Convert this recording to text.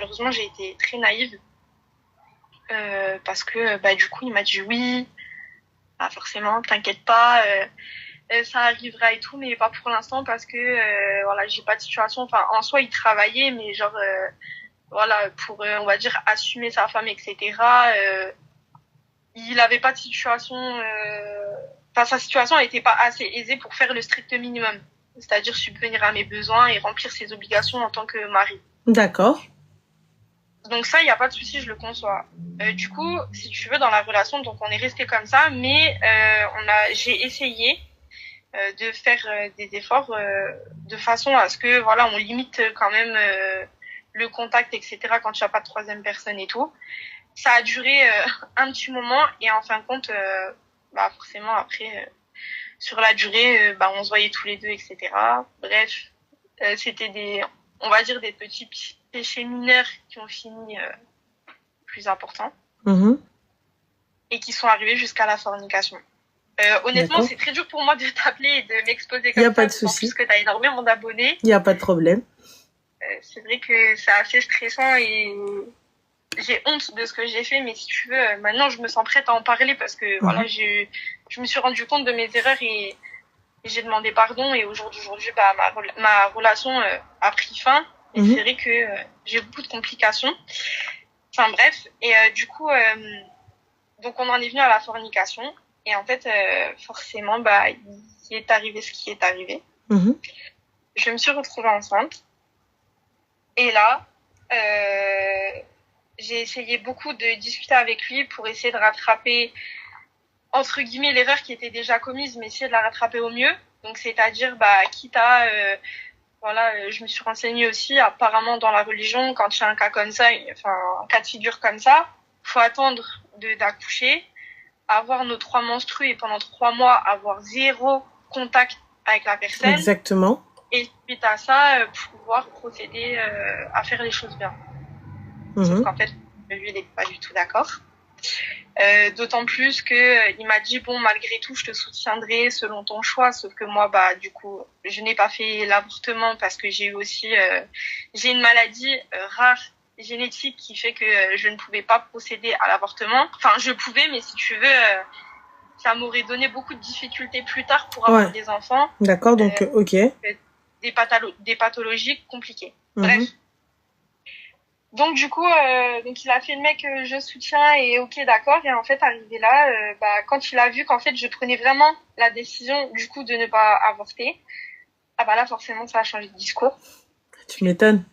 malheureusement, j'ai été très naïve. Parce que du coup, il m'a dit oui, forcément, t'inquiète pas, ça arrivera et tout, mais pas pour l'instant parce que voilà, j'ai pas de situation. Enfin, en soi, il travaillait, mais genre voilà, pour on va dire assumer sa femme, etc. Il avait pas de situation. Enfin, sa situation n'était pas assez aisée pour faire le strict minimum, c'est-à-dire subvenir à mes besoins et remplir ses obligations en tant que mari. D'accord. Donc ça, il n'y a pas de souci, je le conçois. Du coup, si tu veux, dans la relation, donc on est resté comme ça, mais j'ai essayé de faire des efforts de façon à ce que voilà, on limite quand même le contact, etc. quand il n'y a pas de troisième personne et tout. Ça a duré un petit moment et en fin de compte, forcément après, sur la durée, on se voyait tous les deux, etc. Bref, c'était on va dire des petits péchés mineurs qui ont fini plus importants et qui sont arrivés jusqu'à la fornication. Honnêtement, D'accord. c'est très dur pour moi de t'appeler et de m'exposer Il n'y comme a pas ça, de d'autant souci. plus que tu as énormément d'abonnés. Il n'y a pas de problème. C'est vrai que c'est assez stressant et j'ai honte de ce que j'ai fait, mais si tu veux, maintenant je me sens prête à en parler parce que voilà, je me suis rendu compte de mes erreurs et j'ai demandé pardon et aujourd'hui, ma relation a pris fin et c'est vrai que j'ai beaucoup de complications. Enfin bref, et du coup, donc on en est venu à la fornication et en fait, forcément, il est arrivé ce qui est arrivé. Je me suis retrouvée enceinte et là, j'ai essayé beaucoup de discuter avec lui pour essayer de rattraper entre guillemets l'erreur qui était déjà commise, mais essayer de la rattraper au mieux. Donc c'est-à-dire quitte à voilà, je me suis renseignée aussi apparemment dans la religion quand il y a un cas comme ça, enfin un cas de figure comme ça, faut attendre d'accoucher, avoir nos 3 menstrues et pendant 3 mois avoir 0 contact avec la personne. Exactement. Et suite à ça, pouvoir procéder à faire les choses bien. Sauf qu'en fait, lui, il n'est pas du tout d'accord. D'autant plus que il m'a dit bon, malgré tout, je te soutiendrai selon ton choix. Sauf que moi, du coup, je n'ai pas fait l'avortement parce que j'ai eu aussi j'ai une maladie rare génétique qui fait que je ne pouvais pas procéder à l'avortement. Enfin, je pouvais, mais si tu veux, ça m'aurait donné beaucoup de difficultés plus tard pour avoir des enfants. D'accord, donc ok. Des pathologies compliquées. Bref. Donc du coup, donc il a fait le mec je soutiens et ok d'accord et en fait arrivé là, quand il a vu qu'en fait je prenais vraiment la décision du coup de ne pas avorter, là forcément ça a changé de discours. Tu m'étonnes.